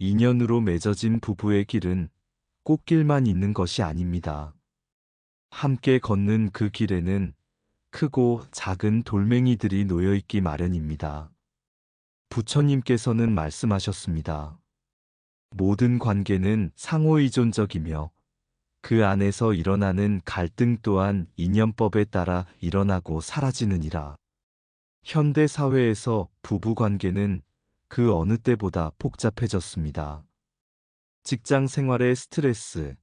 인연으로 맺어진 부부의 길은 꽃길만 있는 것이 아닙니다. 함께 걷는 그 길에는 크고 작은 돌멩이들이 놓여 있기 마련입니다. 부처님께서는 말씀하셨습니다. 모든 관계는 상호의존적이며 그 안에서 일어나는 갈등 또한 인연법에 따라 일어나고 사라지느니라. 현대 사회에서 부부 관계는 그 어느 때보다 복잡해졌습니다. 직장 생활의 스트레스,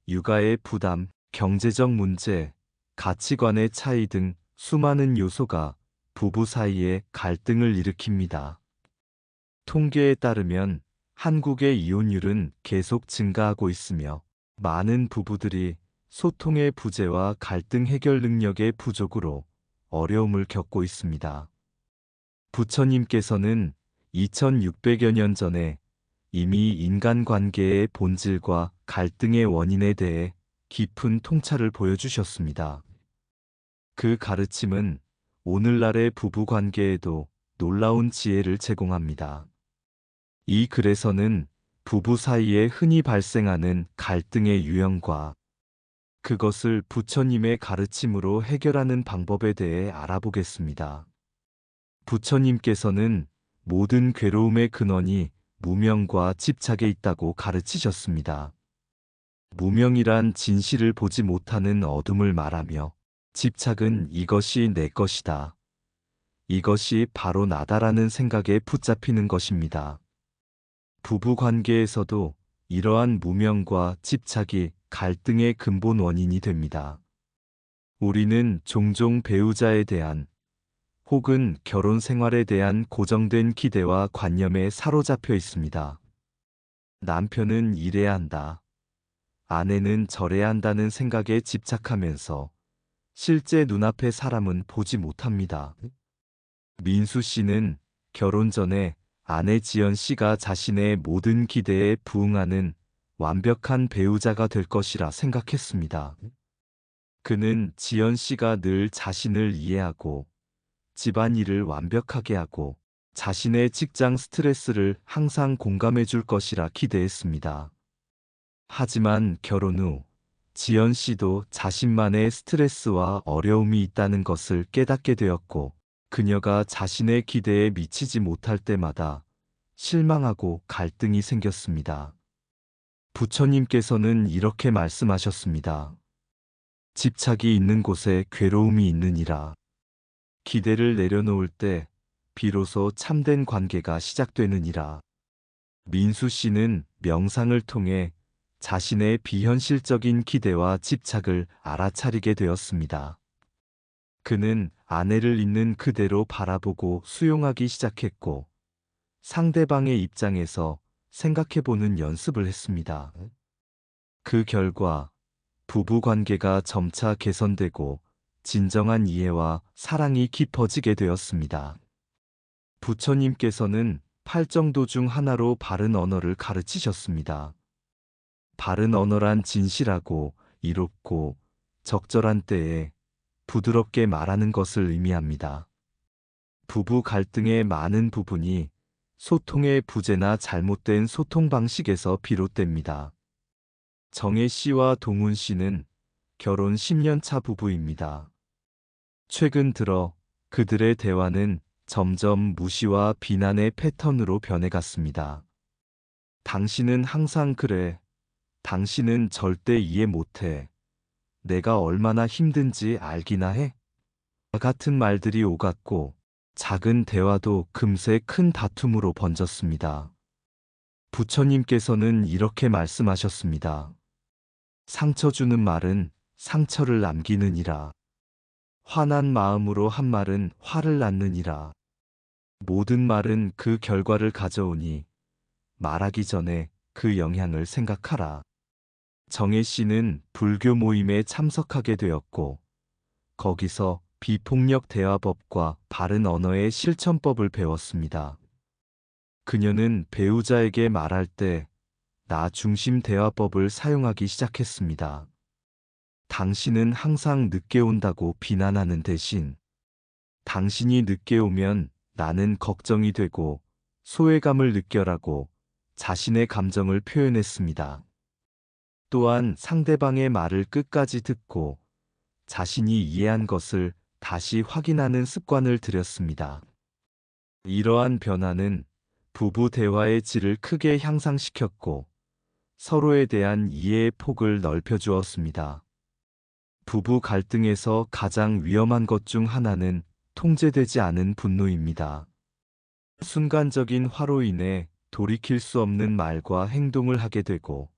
육아의 부담, 경제적 문제, 가치관의 차이 등 수많은 요소가 부부 사이에 갈등을 일으킵니다. 통계에 따르면 한국의 이혼율은 계속 증가하고 있으며 많은 부부들이 소통의 부재와 갈등 해결 능력의 부족으로 어려움을 겪고 있습니다. 부처님께서는 2600여 년 전에 이미 인간관계의 본질과 갈등의 원인에 대해 깊은 통찰을 보여주셨습니다. 그 가르침은 오늘날의 부부관계에도 놀라운 지혜를 제공합니다. 이 글에서는 부부 사이에 흔히 발생하는 갈등의 유형과 그것을 부처님의 가르침으로 해결하는 방법에 대해 알아보겠습니다. 부처님께서는 모든 괴로움의 근원이 무명과 집착에 있다고 가르치셨습니다. 무명이란 진실을 보지 못하는 어둠을 말하며 집착은 이것이 내 것이다. 이것이 바로 나다라는 생각에 붙잡히는 것입니다. 부부 관계에서도 이러한 무명과 집착이 갈등의 근본 원인이 됩니다. 우리는 종종 배우자에 대한 혹은 결혼 생활에 대한 고정된 기대와 관념에 사로잡혀 있습니다. 남편은 이래야 한다. 아내는 저래야 한다는 생각에 집착하면서 실제 눈앞의 사람은 보지 못합니다. 민수 씨는 결혼 전에 아내 지연 씨가 자신의 모든 기대에 부응하는 완벽한 배우자가 될 것이라 생각했습니다. 그는 지연 씨가 늘 자신을 이해하고 집안일을 완벽하게 하고 자신의 직장 스트레스를 항상 공감해 줄 것이라 기대했습니다. 하지만 결혼 후 지연 씨도 자신만의 스트레스와 어려움이 있다는 것을 깨닫게 되었고 그녀가 자신의 기대에 미치지 못할 때마다 실망하고 갈등이 생겼습니다. 부처님께서는 이렇게 말씀하셨습니다. 집착이 있는 곳에 괴로움이 있느니라. 기대를 내려놓을 때 비로소 참된 관계가 시작되느니라. 민수 씨는 명상을 통해 자신의 비현실적인 기대와 집착을 알아차리게 되었습니다. 그는 아내를 있는 그대로 바라보고 수용하기 시작했고 상대방의 입장에서 생각해보는 연습을 했습니다. 그 결과 부부 관계가 점차 개선되고 진정한 이해와 사랑이 깊어지게 되었습니다. 부처님께서는 팔정도 중 하나로 바른 언어를 가르치셨습니다. 바른 언어란 진실하고 이롭고 적절한 때에 부드럽게 말하는 것을 의미합니다. 부부 갈등의 많은 부분이 소통의 부재나 잘못된 소통 방식에서 비롯됩니다. 정혜 씨와 동훈 씨는 결혼 10년 차 부부입니다. 최근 들어 그들의 대화는 점점 무시와 비난의 패턴으로 변해갔습니다. 당신은 항상 그래. 당신은 절대 이해 못해. 내가 얼마나 힘든지 알기나 해? 같은 말들이 오갔고 작은 대화도 금세 큰 다툼으로 번졌습니다. 부처님께서는 이렇게 말씀하셨습니다. 상처 주는 말은 상처를 남기느니라. 화난 마음으로 한 말은 화를 낳느니라. 모든 말은 그 결과를 가져오니 말하기 전에 그 영향을 생각하라. 정혜 씨는 불교 모임에 참석하게 되었고 거기서 비폭력 대화법과 바른 언어의 실천법을 배웠습니다. 그녀는 배우자에게 말할 때 나 중심 대화법을 사용하기 시작했습니다. 당신은 항상 늦게 온다고 비난하는 대신 당신이 늦게 오면 나는 걱정이 되고 소외감을 느껴라고 자신의 감정을 표현했습니다. 또한 상대방의 말을 끝까지 듣고 자신이 이해한 것을 다시 확인하는 습관을 들였습니다. 이러한 변화는 부부 대화의 질을 크게 향상시켰고 서로에 대한 이해의 폭을 넓혀주었습니다. 부부 갈등에서 가장 위험한 것 중 하나는 통제되지 않은 분노입니다. 순간적인 화로 인해 돌이킬 수 없는 말과 행동을 하게 되고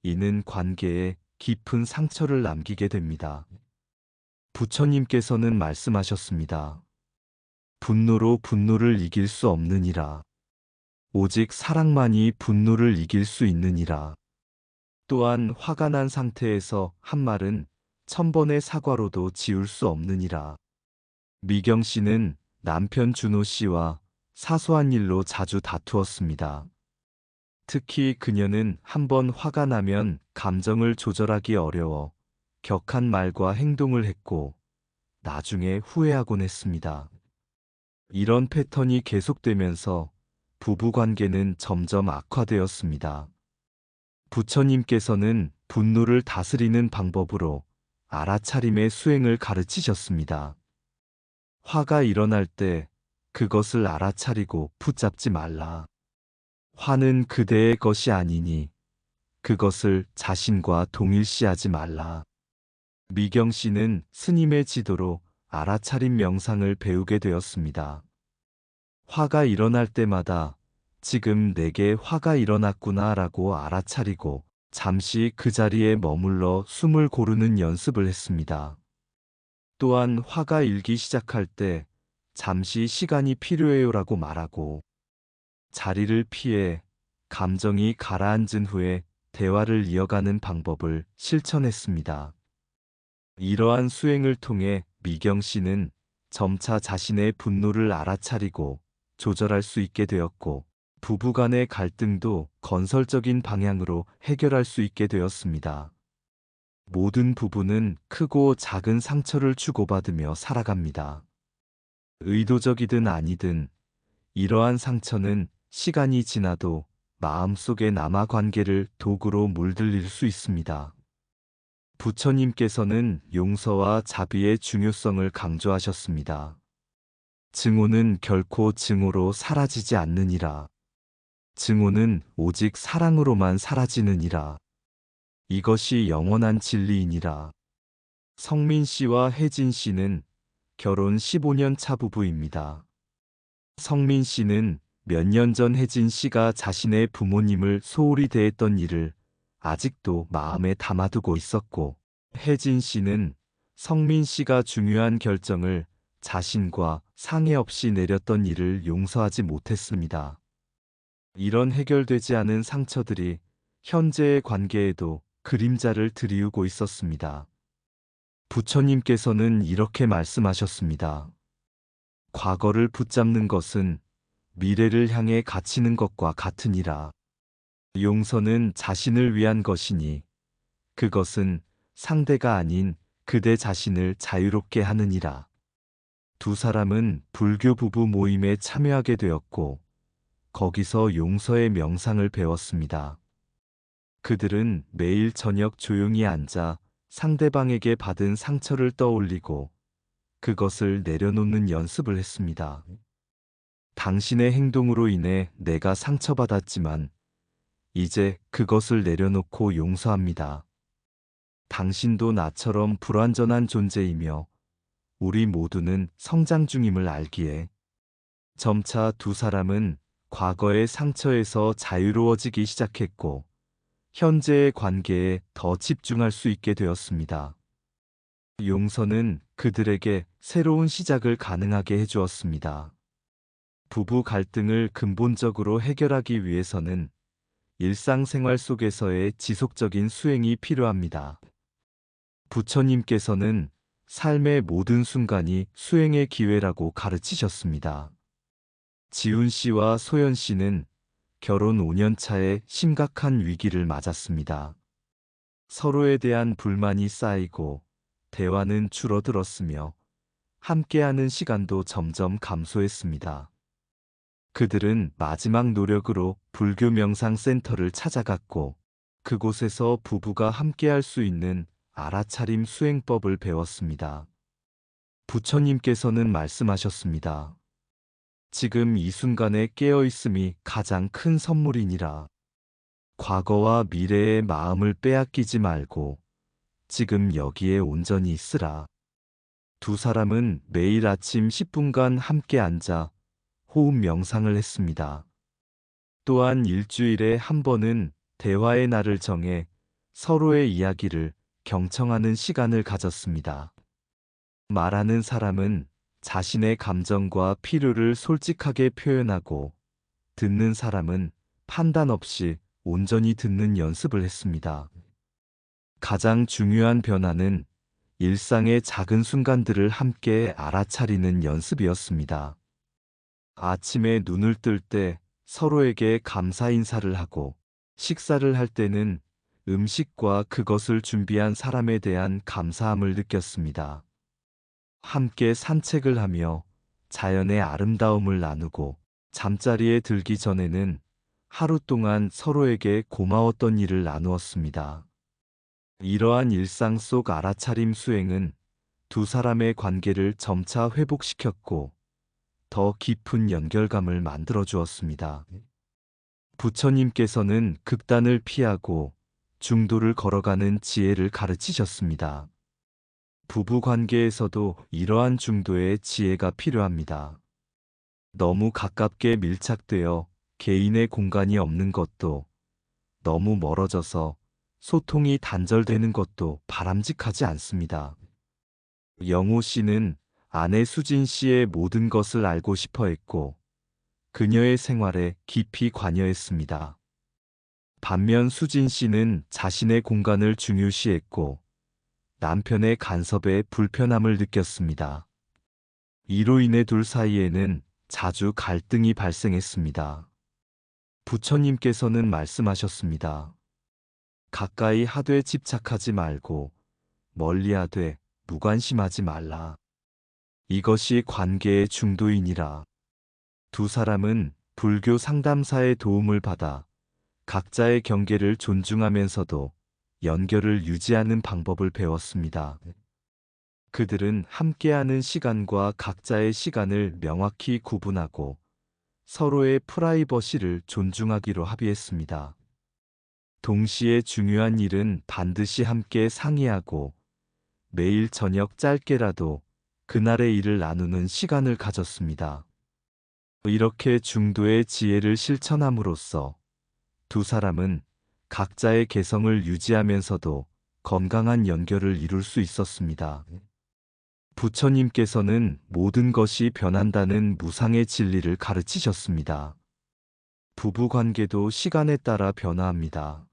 이는 관계에 깊은 상처를 남기게 됩니다. 부처님께서는 말씀하셨습니다. 분노로 분노를 이길 수 없느니라. 오직 사랑만이 분노를 이길 수 있느니라. 또한 화가 난 상태에서 한 말은 1000번의 사과로도 지울 수 없느니라. 미경 씨는 남편 준호 씨와 사소한 일로 자주 다투었습니다. 특히 그녀는 한번 화가 나면 감정을 조절하기 어려워 격한 말과 행동을 했고 나중에 후회하곤 했습니다. 이런 패턴이 계속되면서 부부 관계는 점점 악화되었습니다. 부처님께서는 분노를 다스리는 방법으로 알아차림의 수행을 가르치셨습니다. 화가 일어날 때 그것을 알아차리고 붙잡지 말라. 화는 그대의 것이 아니니 그것을 자신과 동일시하지 말라. 미경 씨는 스님의 지도로 알아차림 명상을 배우게 되었습니다. 화가 일어날 때마다 지금 내게 화가 일어났구나 라고 알아차리고 잠시 그 자리에 머물러 숨을 고르는 연습을 했습니다. 또한 화가 일기 시작할 때 잠시 시간이 필요해요라고 말하고 자리를 피해 감정이 가라앉은 후에 대화를 이어가는 방법을 실천했습니다. 이러한 수행을 통해 미경 씨는 점차 자신의 분노를 알아차리고 조절할 수 있게 되었고 부부간의 갈등도 건설적인 방향으로 해결할 수 있게 되었습니다. 모든 부부는 크고 작은 상처를 주고받으며 살아갑니다. 의도적이든 아니든 이러한 상처는 시간이 지나도 마음속에 남아 관계를 도구로 물들일 수 있습니다. 부처님께서는 용서와 자비의 중요성을 강조하셨습니다. 증오는 결코 증오로 사라지지 않느니라. 증오는 오직 사랑으로만 사라지느니라. 이것이 영원한 진리이니라. 성민 씨와 혜진 씨는 결혼 15년 차 부부입니다. 성민 씨는 몇 년 전 혜진 씨가 자신의 부모님을 소홀히 대했던 일을 아직도 마음에 담아두고 있었고, 혜진 씨는 성민 씨가 중요한 결정을 자신과 상의 없이 내렸던 일을 용서하지 못했습니다. 이런 해결되지 않은 상처들이 현재의 관계에도 그림자를 드리우고 있었습니다. 부처님께서는 이렇게 말씀하셨습니다. 과거를 붙잡는 것은 미래를 향해 갇히는 것과 같으니라. 용서는 자신을 위한 것이니 그것은 상대가 아닌 그대 자신을 자유롭게 하느니라. 두 사람은 불교 부부 모임에 참여하게 되었고 거기서 용서의 명상을 배웠습니다. 그들은 매일 저녁 조용히 앉아 상대방에게 받은 상처를 떠올리고 그것을 내려놓는 연습을 했습니다. 당신의 행동으로 인해 내가 상처받았지만 이제 그것을 내려놓고 용서합니다. 당신도 나처럼 불완전한 존재이며 우리 모두는 성장 중임을 알기에 점차 두 사람은 과거의 상처에서 자유로워지기 시작했고 현재의 관계에 더 집중할 수 있게 되었습니다. 용서는 그들에게 새로운 시작을 가능하게 해주었습니다. 부부 갈등을 근본적으로 해결하기 위해서는 일상생활 속에서의 지속적인 수행이 필요합니다. 부처님께서는 삶의 모든 순간이 수행의 기회라고 가르치셨습니다. 지훈 씨와 소연 씨는 결혼 5년 차에 심각한 위기를 맞았습니다. 서로에 대한 불만이 쌓이고 대화는 줄어들었으며 함께하는 시간도 점점 감소했습니다. 그들은 마지막 노력으로 불교 명상센터를 찾아갔고 그곳에서 부부가 함께할 수 있는 알아차림 수행법을 배웠습니다. 부처님께서는 말씀하셨습니다. 지금 이 순간에 깨어있음이 가장 큰 선물이니라. 과거와 미래의 마음을 빼앗기지 말고 지금 여기에 온전히 있으라. 두 사람은 매일 아침 10분간 함께 앉아 호흡 명상을 했습니다. 또한 일주일에 한 번은 대화의 날을 정해 서로의 이야기를 경청하는 시간을 가졌습니다. 말하는 사람은 자신의 감정과 필요를 솔직하게 표현하고 듣는 사람은 판단 없이 온전히 듣는 연습을 했습니다. 가장 중요한 변화는 일상의 작은 순간들을 함께 알아차리는 연습이었습니다. 아침에 눈을 뜰 때 서로에게 감사 인사를 하고 식사를 할 때는 음식과 그것을 준비한 사람에 대한 감사함을 느꼈습니다. 함께 산책을 하며 자연의 아름다움을 나누고 잠자리에 들기 전에는 하루 동안 서로에게 고마웠던 일을 나누었습니다. 이러한 일상 속 알아차림 수행은 두 사람의 관계를 점차 회복시켰고 더 깊은 연결감을 만들어 주었습니다. 부처님께서는 극단을 피하고 중도를 걸어가는 지혜를 가르치셨습니다. 부부 관계에서도 이러한 중도의 지혜가 필요합니다. 너무 가깝게 밀착되어 개인의 공간이 없는 것도, 너무 멀어져서 소통이 단절되는 것도 바람직하지 않습니다. 영호 씨는 아내 수진 씨의 모든 것을 알고 싶어 했고, 그녀의 생활에 깊이 관여했습니다. 반면 수진 씨는 자신의 공간을 중요시했고, 남편의 간섭에 불편함을 느꼈습니다. 이로 인해 둘 사이에는 자주 갈등이 발생했습니다. 부처님께서는 말씀하셨습니다. 가까이 하되 집착하지 말고 멀리 하되 무관심하지 말라. 이것이 관계의 중도이니라. 두 사람은 불교 상담사의 도움을 받아 각자의 경계를 존중하면서도 연결을 유지하는 방법을 배웠습니다. 그들은 함께하는 시간과 각자의 시간을 명확히 구분하고 서로의 프라이버시를 존중하기로 합의했습니다. 동시에 중요한 일은 반드시 함께 상의하고 매일 저녁 짧게라도 그날의 일을 나누는 시간을 가졌습니다. 이렇게 중도의 지혜를 실천함으로써 두 사람은 각자의 개성을 유지하면서도 건강한 연결을 이룰 수 있었습니다. 부처님께서는 모든 것이 변한다는 무상의 진리를 가르치셨습니다. 부부 관계도 시간에 따라 변화합니다.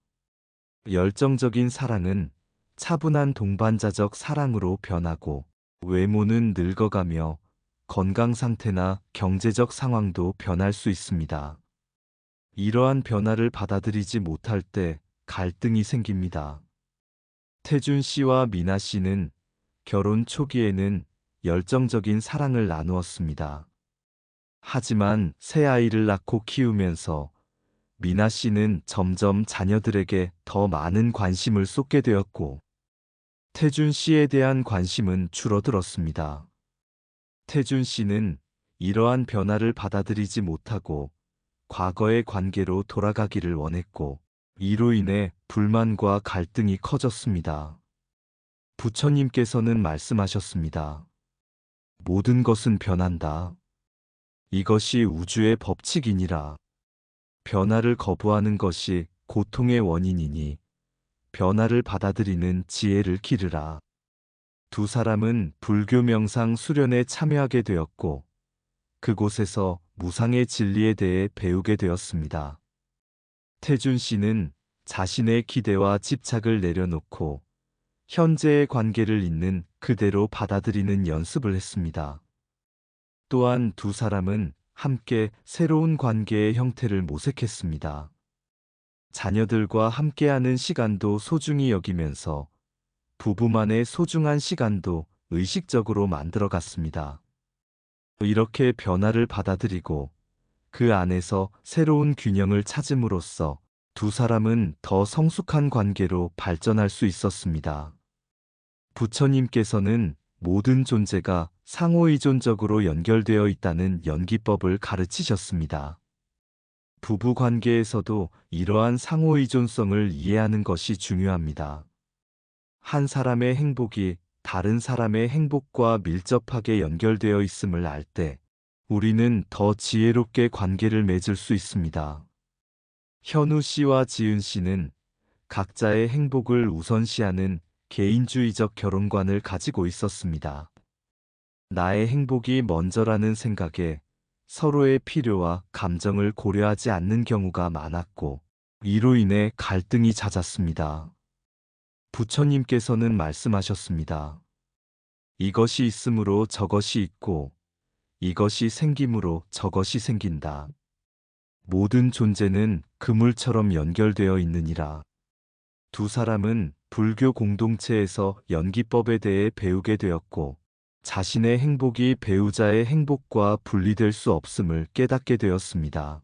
열정적인 사랑은 차분한 동반자적 사랑으로 변하고 외모는 늙어가며 건강 상태나 경제적 상황도 변할 수 있습니다. 이러한 변화를 받아들이지 못할 때 갈등이 생깁니다. 태준 씨와 미나 씨는 결혼 초기에는 열정적인 사랑을 나누었습니다. 하지만 새 아이를 낳고 키우면서 미나 씨는 점점 자녀들에게 더 많은 관심을 쏟게 되었고, 태준 씨에 대한 관심은 줄어들었습니다. 태준 씨는 이러한 변화를 받아들이지 못하고 과거의 관계로 돌아가기를 원했고, 이로 인해 불만과 갈등이 커졌습니다. 부처님께서는 말씀하셨습니다. 모든 것은 변한다. 이것이 우주의 법칙이니라. 변화를 거부하는 것이 고통의 원인이니 변화를 받아들이는 지혜를 기르라. 두 사람은 불교 명상 수련에 참여하게 되었고 그곳에서 무상의 진리에 대해 배우게 되었습니다. 태준 씨는 자신의 기대와 집착을 내려놓고 현재의 관계를 있는 그대로 받아들이는 연습을 했습니다. 또한 두 사람은 함께 새로운 관계의 형태를 모색했습니다. 자녀들과 함께하는 시간도 소중히 여기면서 부부만의 소중한 시간도 의식적으로 만들어갔습니다. 이렇게 변화를 받아들이고 그 안에서 새로운 균형을 찾음으로써 두 사람은 더 성숙한 관계로 발전할 수 있었습니다. 부처님께서는 모든 존재가 상호의존적으로 연결되어 있다는 연기법을 가르치셨습니다. 부부 관계에서도 이러한 상호의존성을 이해하는 것이 중요합니다. 한 사람의 행복이 다른 사람의 행복과 밀접하게 연결되어 있음을 알 때 우리는 더 지혜롭게 관계를 맺을 수 있습니다. 현우 씨와 지은 씨는 각자의 행복을 우선시하는 개인주의적 결혼관을 가지고 있었습니다. 나의 행복이 먼저라는 생각에 서로의 필요와 감정을 고려하지 않는 경우가 많았고, 이로 인해 갈등이 잦았습니다. 부처님께서는 말씀하셨습니다. 이것이 있으므로 저것이 있고, 이것이 생김으로 저것이 생긴다. 모든 존재는 그물처럼 연결되어 있느니라. 두 사람은 불교 공동체에서 연기법에 대해 배우게 되었고, 자신의 행복이 배우자의 행복과 분리될 수 없음을 깨닫게 되었습니다.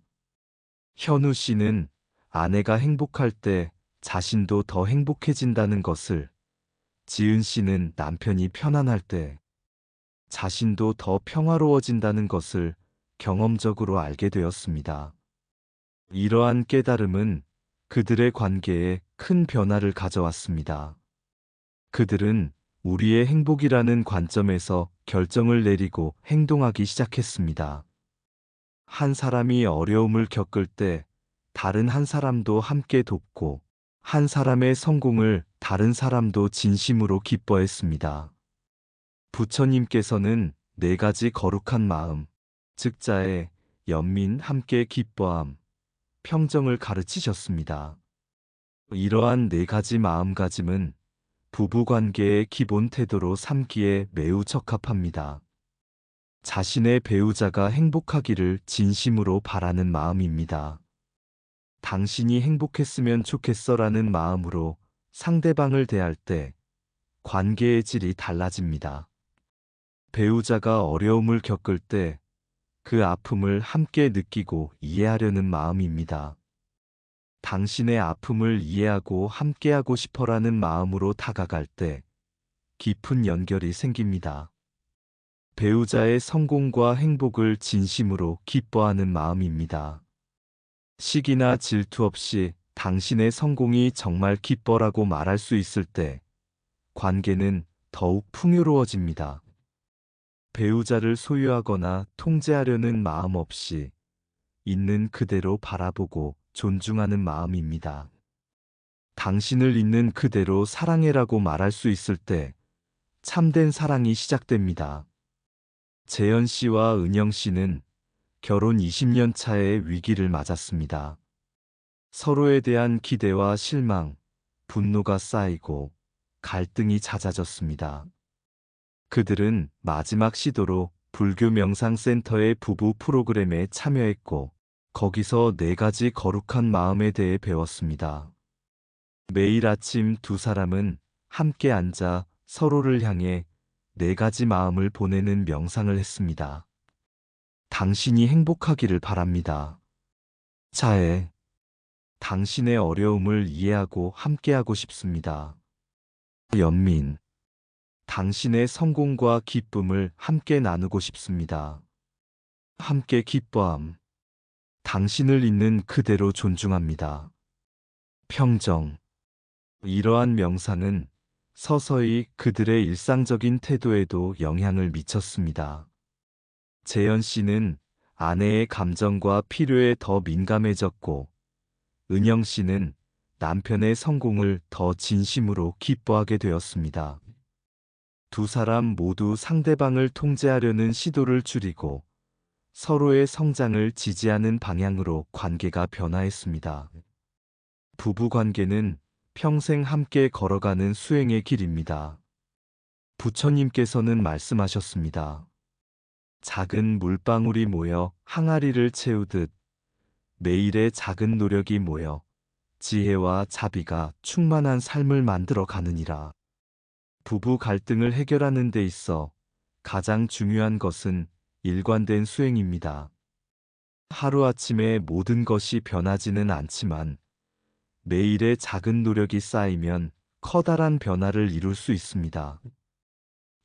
현우 씨는 아내가 행복할 때 자신도 더 행복해진다는 것을, 지은 씨는 남편이 편안할 때 자신도 더 평화로워진다는 것을 경험적으로 알게 되었습니다. 이러한 깨달음은 그들의 관계에 큰 변화를 가져왔습니다. 그들은 우리의 행복이라는 관점에서 결정을 내리고 행동하기 시작했습니다. 한 사람이 어려움을 겪을 때 다른 한 사람도 함께 돕고, 한 사람의 성공을 다른 사람도 진심으로 기뻐했습니다. 부처님께서는 네 가지 거룩한 마음, 즉 자애, 연민, 함께 기뻐함, 평정을 가르치셨습니다. 이러한 네 가지 마음가짐은 부부관계의 기본 태도로 삼기에 매우 적합합니다. 자신의 배우자가 행복하기를 진심으로 바라는 마음입니다. 당신이 행복했으면 좋겠어라는 마음으로 상대방을 대할 때 관계의 질이 달라집니다. 배우자가 어려움을 겪을 때 그 아픔을 함께 느끼고 이해하려는 마음입니다. 당신의 아픔을 이해하고 함께하고 싶어라는 마음으로 다가갈 때 깊은 연결이 생깁니다. 배우자의 성공과 행복을 진심으로 기뻐하는 마음입니다. 시기나 질투 없이 당신의 성공이 정말 기뻐라고 말할 수 있을 때 관계는 더욱 풍요로워집니다. 배우자를 소유하거나 통제하려는 마음 없이 있는 그대로 바라보고 존중하는 마음입니다. 당신을 있는 그대로 사랑해라고 말할 수 있을 때 참된 사랑이 시작됩니다. 재현 씨와 은영 씨는 결혼 20년 차의 위기를 맞았습니다. 서로에 대한 기대와 실망, 분노가 쌓이고 갈등이 잦아졌습니다. 그들은 마지막 시도로 불교 명상센터의 부부 프로그램에 참여했고, 거기서 네 가지 거룩한 마음에 대해 배웠습니다. 매일 아침 두 사람은 함께 앉아 서로를 향해 네 가지 마음을 보내는 명상을 했습니다. 당신이 행복하기를 바랍니다. 자애, 당신의 어려움을 이해하고 함께하고 싶습니다. 연민, 당신의 성공과 기쁨을 함께 나누고 싶습니다. 함께 기뻐함, 당신을 있는 그대로 존중합니다. 평정, 이러한 명상은 서서히 그들의 일상적인 태도에도 영향을 미쳤습니다. 재현 씨는 아내의 감정과 필요에 더 민감해졌고, 은영 씨는 남편의 성공을 더 진심으로 기뻐하게 되었습니다. 두 사람 모두 상대방을 통제하려는 시도를 줄이고 서로의 성장을 지지하는 방향으로 관계가 변화했습니다. 부부 관계는 평생 함께 걸어가는 수행의 길입니다. 부처님께서는 말씀하셨습니다. 작은 물방울이 모여 항아리를 채우듯 매일의 작은 노력이 모여 지혜와 자비가 충만한 삶을 만들어 가느니라. 부부 갈등을 해결하는 데 있어 가장 중요한 것은 일관된 수행입니다. 하루아침에 모든 것이 변하지는 않지만 매일의 작은 노력이 쌓이면 커다란 변화를 이룰 수 있습니다.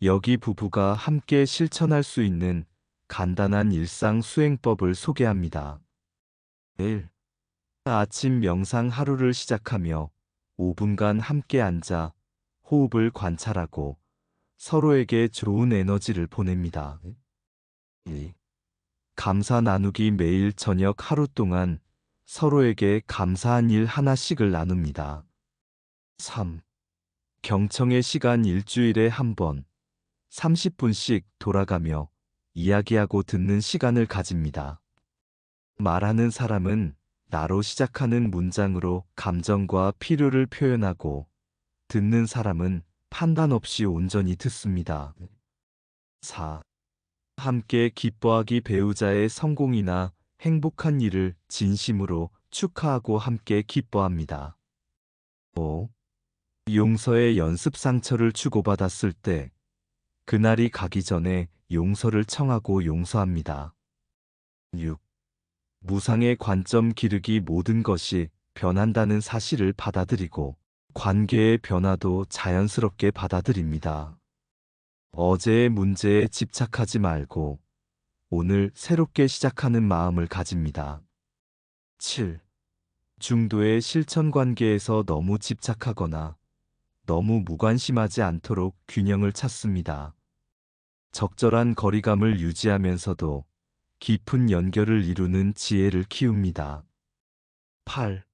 여기 부부가 함께 실천할 수 있는 간단한 일상 수행법을 소개합니다. 1. 아침 명상 하루를 시작하며 5분간 함께 앉아 호흡을 관찰하고 서로에게 좋은 에너지를 보냅니다. 2. 감사 나누기 매일 저녁 하루 동안 서로에게 감사한 일 하나씩을 나눕니다. 3. 경청의 시간 일주일에 한 번, 30분씩 돌아가며 이야기하고 듣는 시간을 가집니다. 말하는 사람은 나로 시작하는 문장으로 감정과 필요를 표현하고 듣는 사람은 판단 없이 온전히 듣습니다. 4. 함께 기뻐하기 배우자의 성공이나 행복한 일을 진심으로 축하하고 함께 기뻐합니다. 5. 용서의 연습 상처를 주고받았을 때 그날이 가기 전에 용서를 청하고 용서합니다. 6. 무상의 관점 기르기 모든 것이 변한다는 사실을 받아들이고 관계의 변화도 자연스럽게 받아들입니다. 어제의 문제에 집착하지 말고 오늘 새롭게 시작하는 마음을 가집니다. 7. 중도의 실천 관계에서 너무 집착하거나 너무 무관심하지 않도록 균형을 찾습니다. 적절한 거리감을 유지하면서도 깊은 연결을 이루는 지혜를 키웁니다. 8.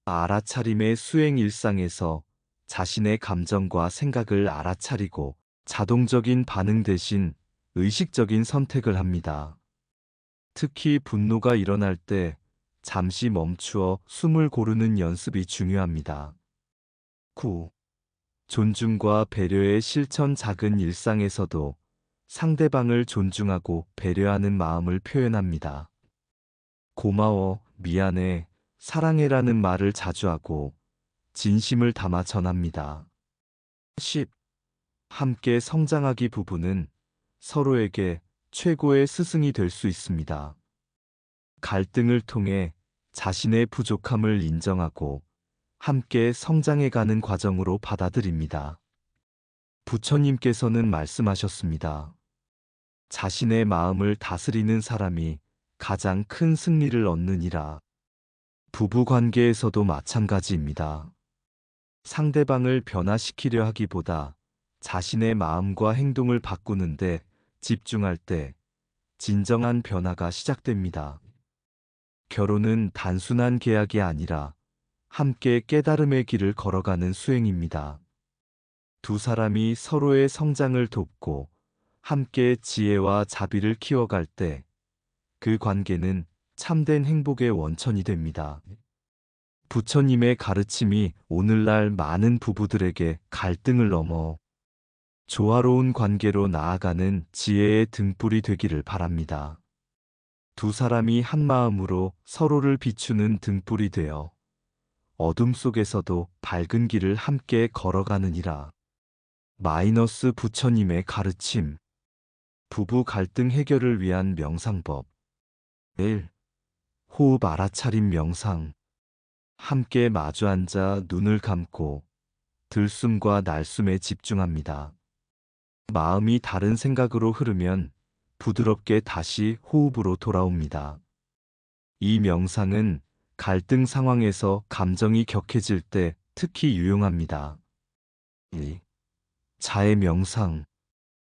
알아차림의 수행 일상에서 자신의 감정과 생각을 알아차리고 자동적인 반응 대신 의식적인 선택을 합니다. 특히 분노가 일어날 때 잠시 멈추어 숨을 고르는 연습이 중요합니다. 9. 존중과 배려의 실천 작은 일상에서도 상대방을 존중하고 배려하는 마음을 표현합니다. 고마워, 미안해, 사랑해라는 말을 자주 하고 진심을 담아 전합니다. 10. 함께 성장하기 부부는 서로에게 최고의 스승이 될 수 있습니다. 갈등을 통해 자신의 부족함을 인정하고 함께 성장해가는 과정으로 받아들입니다. 부처님께서는 말씀하셨습니다. 자신의 마음을 다스리는 사람이 가장 큰 승리를 얻느니라. 부부 관계에서도 마찬가지입니다. 상대방을 변화시키려 하기보다 자신의 마음과 행동을 바꾸는데 집중할 때 진정한 변화가 시작됩니다. 결혼은 단순한 계약이 아니라 함께 깨달음의 길을 걸어가는 수행입니다. 두 사람이 서로의 성장을 돕고 함께 지혜와 자비를 키워갈 때 그 관계는 참된 행복의 원천이 됩니다. 부처님의 가르침이 오늘날 많은 부부들에게 갈등을 넘어 조화로운 관계로 나아가는 지혜의 등불이 되기를 바랍니다. 두 사람이 한 마음으로 서로를 비추는 등불이 되어 어둠 속에서도 밝은 길을 함께 걸어가느니라. 부처님의 가르침. 부부 갈등 해결을 위한 명상법. 1. 호흡 알아차림 명상. 함께 마주 앉아 눈을 감고 들숨과 날숨에 집중합니다. 마음이 다른 생각으로 흐르면 부드럽게 다시 호흡으로 돌아옵니다. 이 명상은 갈등 상황에서 감정이 격해질 때 특히 유용합니다. 2. 자해 명상.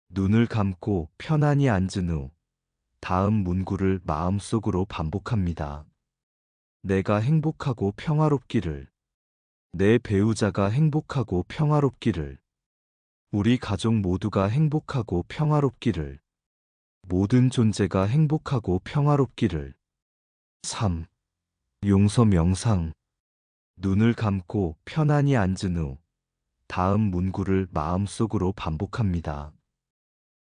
눈을 감고 편안히 앉은 후 다음 문구를 마음속으로 반복합니다. 내가 행복하고 평화롭기를. 내 배우자가 행복하고 평화롭기를. 우리 가족 모두가 행복하고 평화롭기를. 모든 존재가 행복하고 평화롭기를. 3. 용서 명상. 눈을 감고 편안히 앉은 후 다음 문구를 마음속으로 반복합니다.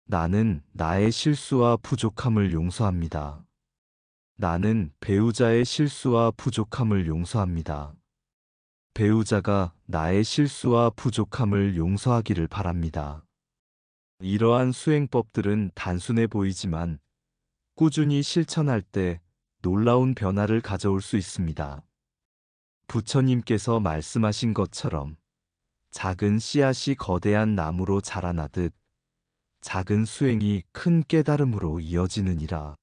나는 나의 실수와 부족함을 용서합니다. 나는 배우자의 실수와 부족함을 용서합니다. 배우자가 나의 실수와 부족함을 용서하기를 바랍니다. 이러한 수행법들은 단순해 보이지만 꾸준히 실천할 때 놀라운 변화를 가져올 수 있습니다. 부처님께서 말씀하신 것처럼 작은 씨앗이 거대한 나무로 자라나듯 작은 수행이 큰 깨달음으로 이어지느니라.